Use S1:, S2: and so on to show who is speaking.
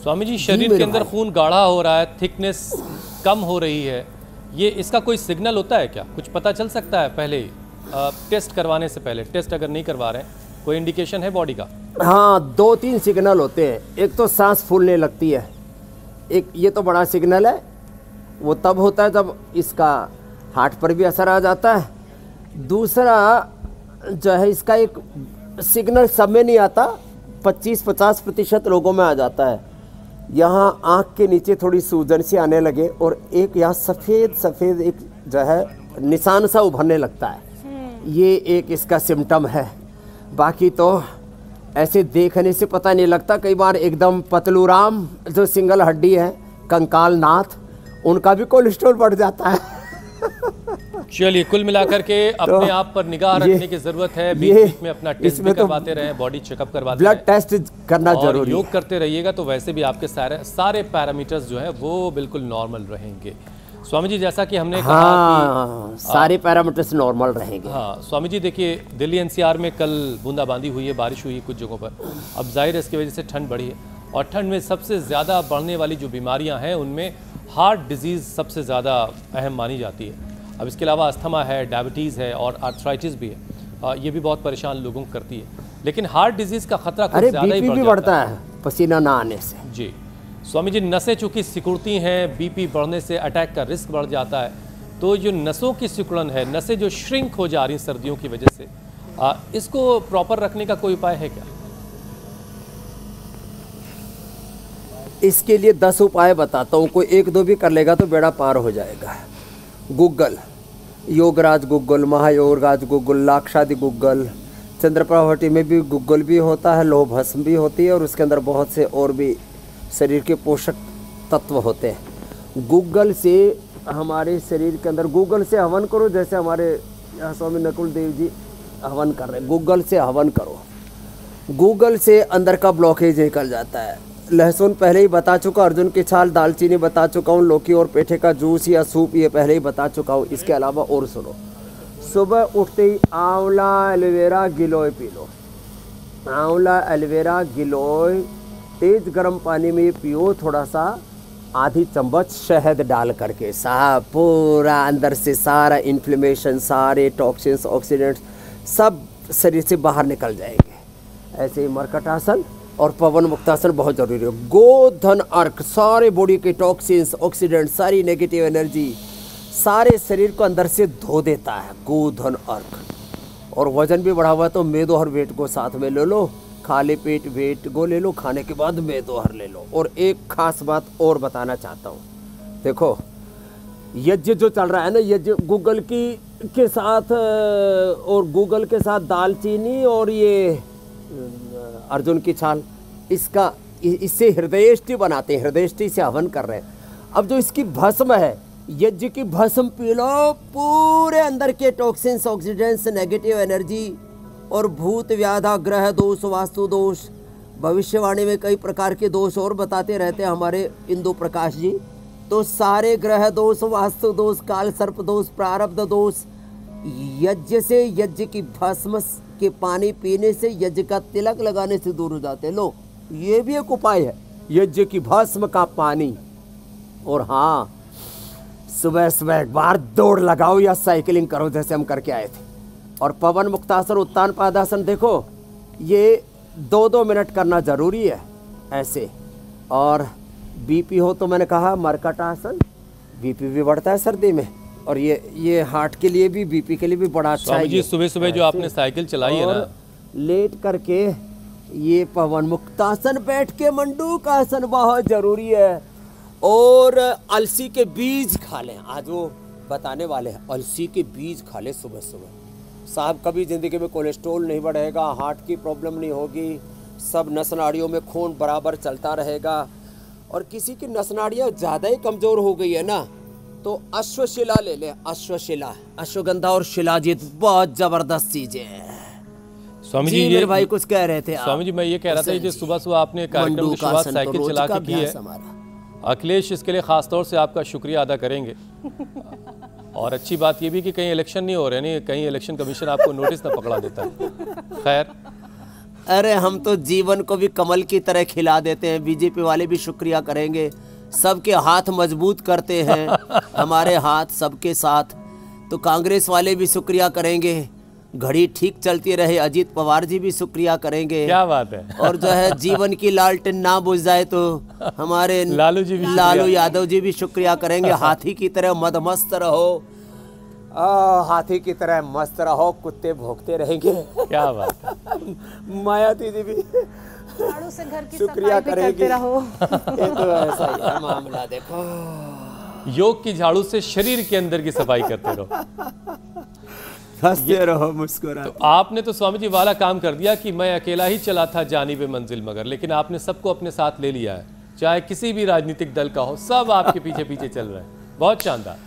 S1: स्वामी जी, शरीर के अंदर खून गाढ़ा हो रहा है, थिकनेस कम हो रही है, ये इसका कोई सिग्नल होता है क्या? कुछ पता चल सकता है पहले ही टेस्ट करवाने से पहले? टेस्ट अगर नहीं करवा रहे हैं, कोई इंडिकेशन है बॉडी का?
S2: हाँ, 2-3 सिग्नल होते हैं। एक तो सांस फूलने लगती है, एक ये तो बड़ा सिग्नल है, वो तब होता है जब इसका हार्ट पर भी असर आ जाता है। दूसरा जो है, इसका एक सिग्नल सब में नहीं आता, 25-50% लोगों में आ जाता है। यहाँ आँख के नीचे थोड़ी सूजन सी आने लगे और एक यहाँ सफ़ेद सफ़ेद एक जो है निशान सा उभरने लगता है, ये एक इसका सिम्टम है। बाकी तो ऐसे देखने से पता नहीं लगता। कई बार एकदम पतलूराम जो सिंगल हड्डी है, कंकाल नाथ, उनका भी कोलेस्ट्रॉल बढ़ जाता है।
S1: चलिए, कुल मिलाकर के अपने
S2: तो
S1: आप पर निगाह रखने की जरूरत है। बीच में अपना टेस्ट भी करवाते रहें, बॉडी चेकअप करवाते रहें,
S2: ब्लड टेस्ट करना जरूरी है।
S1: योग करते रहिएगा तो वैसे भी आपके सारे पैरामीटर्स जो है वो बिल्कुल नॉर्मल रहेंगे। स्वामी जी, जैसा कि हमने कहा
S2: कि सारे पैरामीटर्स नॉर्मल रहेंगे।
S1: हाँ स्वामी जी, देखिए दिल्ली एनसीआर में कल बूंदाबांदी हुई है, बारिश हुई है कुछ जगहों पर। अब जाहिर है इसकी वजह से ठंड बढ़ी है, और ठंड में सबसे ज़्यादा बढ़ने वाली जो बीमारियां हैं उनमें हार्ट डिजीज़ सबसे ज़्यादा अहम मानी जाती है। अब इसके अलावा अस्थमा है, डायबिटीज़ है और आर्थराइटिस भी है, ये भी बहुत परेशान लोगों को करती है। लेकिन हार्ट डिजीज़ का खतरा कुछ ज़्यादा ही
S2: बढ़ता है पसीना ना आने से।
S1: जी स्वामी जी, नसें चूँकि सिकुड़ती हैं, बीपी बढ़ने से अटैक का रिस्क बढ़ जाता है, तो जो नसों की सिकुड़न है, नसें जो श्रिंक हो जा रही हैं सर्दियों की वजह से, इसको प्रॉपर रखने का कोई उपाय है क्या?
S2: इसके लिए 10 उपाय बताता हूँ, कोई 1-2 भी कर लेगा तो बेड़ा पार हो जाएगा। गूगल, योगराज गूगल, महायोगराज गूगल, लाक्षादि गूगल, चंद्रप्रभावटी में भी गूगल भी होता है, लोह भस्म भी होती है, और उसके अंदर बहुत से और भी शरीर के पोषक तत्व होते हैं। गूगल से हमारे शरीर के अंदर, गूगल से हवन करो, जैसे हमारे यहाँ स्वामी नकुल देव जी हवन कर रहे हैं, गूगल से हवन करो। गूगल से अंदर का ब्लॉकेज निकल जाता है। लहसुन पहले ही बता चुका, अर्जुन की छाल, दालचीनी बता चुका हूँ, लौकी और पेठे का जूस या सूप ये पहले ही बता चुका हूँ। इसके अलावा और सुनो, सुबह उठते ही आंवला एलोवेरा गिलोय पी लो। आंवला एलोवेरा गिलोय तेज गर्म पानी में पियो, थोड़ा सा आधी चम्मच शहद डाल करके, साहब पूरा अंदर से सारा इन्फ्लेमेशन, सारे टॉक्सिन्स, ऑक्सीडेंट्स सब शरीर से बाहर निकल जाएंगे। ऐसे ही मरकटासन और पवन मुक्तासन बहुत जरूरी है। गोधन अर्क सारे बॉडी के टॉक्सिन्स, ऑक्सीडेंट्स, सारी नेगेटिव एनर्जी सारे शरीर को अंदर से धो देता है गोधन अर्क। और वजन भी बढ़ा हुआ है तो मेदो हर वेट को साथ में ले लो, खाली पेट वेट को ले लो, खाने के बाद मेदो हर ले लो। और एक खास बात और बताना चाहता हूँ, देखो यज्ञ जो चल रहा है ना, यज्ञ गूगल के साथ, और गूगल के साथ दालचीनी और ये अर्जुन की छाल, इससे हृदयष्टि बनाते हैं, हृदयष्टि से हवन कर रहे हैं। अब जो इसकी भस्म है, यज्ञ की भस्म पी लो, पूरे अंदर के टॉक्सिन्स, ऑक्सीडेंट्स, नेगेटिव एनर्जी और भूत व्याधा, ग्रह दोष, वास्तु दोष, भविष्यवाणी में कई प्रकार के दोष और बताते रहते हैं हमारे इंदु प्रकाश जी। तो सारे ग्रह दोष, वास्तु दोष, काल सर्प दोष, प्रारब्ध दोष, यज्ञ से, यज्ञ की भस्म के पानी पीने से, यज्ञ का तिलक लगाने से दूर हो जाते हैं। लो, ये भी एक उपाय है, यज्ञ की भस्म का पानी। और हाँ, सुबह सुबह एक बार दौड़ लगाओ या साइकिलिंग करो, जैसे हम करके आए थे। और पवन मुक्तासन, उत्तान पादासन, देखो ये 2-2 मिनट करना जरूरी है ऐसे। और बीपी हो तो मैंने कहा मरकटासन, बीपी भी बढ़ता है सर्दी में, और ये हार्ट के लिए भी, बीपी के लिए भी बड़ा अच्छा है।
S1: जी, सुबह सुबह जो आपने साइकिल चलाई है ना,
S2: लेट करके ये पवन मुक्तासन, बैठ के मंडूक आसन बहुत जरूरी है। और अलसी के बीज खा लें, आज वो बताने वाले हैं, अलसी के बीज खा लें सुबह सुबह। साहब कभी ज़िंदगी में कोलेस्ट्रॉल नहीं बढ़ेगा, हार्ट की प्रॉब्लम नहीं होगी, सब नस नाड़ियों में खून बराबर चलता रहेगा। और किसी की नस नाड़ियाँ ज़्यादा ही कमज़ोर हो गई है ना, तो अश्वशिला ले ले, अश्वशिला, अश्वगंधा और शिलाजीत बहुत ज़बरदस्त चीज़ें हैं।
S1: स्वामी जी,
S2: मेरे भाई कुछ कह रहे थे।
S1: स्वामी जी, मैं ये कह रहा था कि सुबह सुबह आपने कार्यक्रम की शुरुआत साइकिल चला के की है। अखिलेश इसके लिए ख़ास तौर से आपका शुक्रिया अदा करेंगे। और अच्छी बात ये भी कि कहीं इलेक्शन नहीं हो रहे, नहीं कहीं इलेक्शन कमीशन आपको नोटिस ना पकड़ा देता है। खैर,
S2: अरे हम तो जीवन को भी कमल की तरह खिला देते हैं। बीजेपी वाले भी शुक्रिया करेंगे, सबके हाथ मजबूत करते हैं, हमारे हाथ सबके साथ। तो कांग्रेस वाले भी शुक्रिया करेंगे, घड़ी ठीक चलती रहे। अजीत पवार जी भी शुक्रिया करेंगे।
S1: क्या बात है।
S2: और जो है जीवन की लालटेन ना बुझ जाए तो हमारे लालू यादव जी भी शुक्रिया करेंगे। हाथी की तरह मदमस्त रहो, हाथी की तरह मस्त रहो, कुत्ते भौंकते रहेंगे।
S1: क्या बात है।
S2: मायावती जी भी
S3: झाड़ू से घर की
S2: शुक्रिया
S3: सफाई भी करते रहो।
S2: ये तो ऐसा ही है मामला। देखो,
S1: योग की झाड़ू से शरीर के अंदर की सफाई करते रहो,
S2: हंसते रहो, मुस्कुरा।
S1: तो आपने तो स्वामी जी वाला काम कर दिया कि मैं अकेला ही चला था जानिबे मंजिल मगर, लेकिन आपने सबको अपने साथ ले लिया है, चाहे किसी भी राजनीतिक दल का हो, सब आपके पीछे पीछे चल रहे हैं। बहुत शानदार।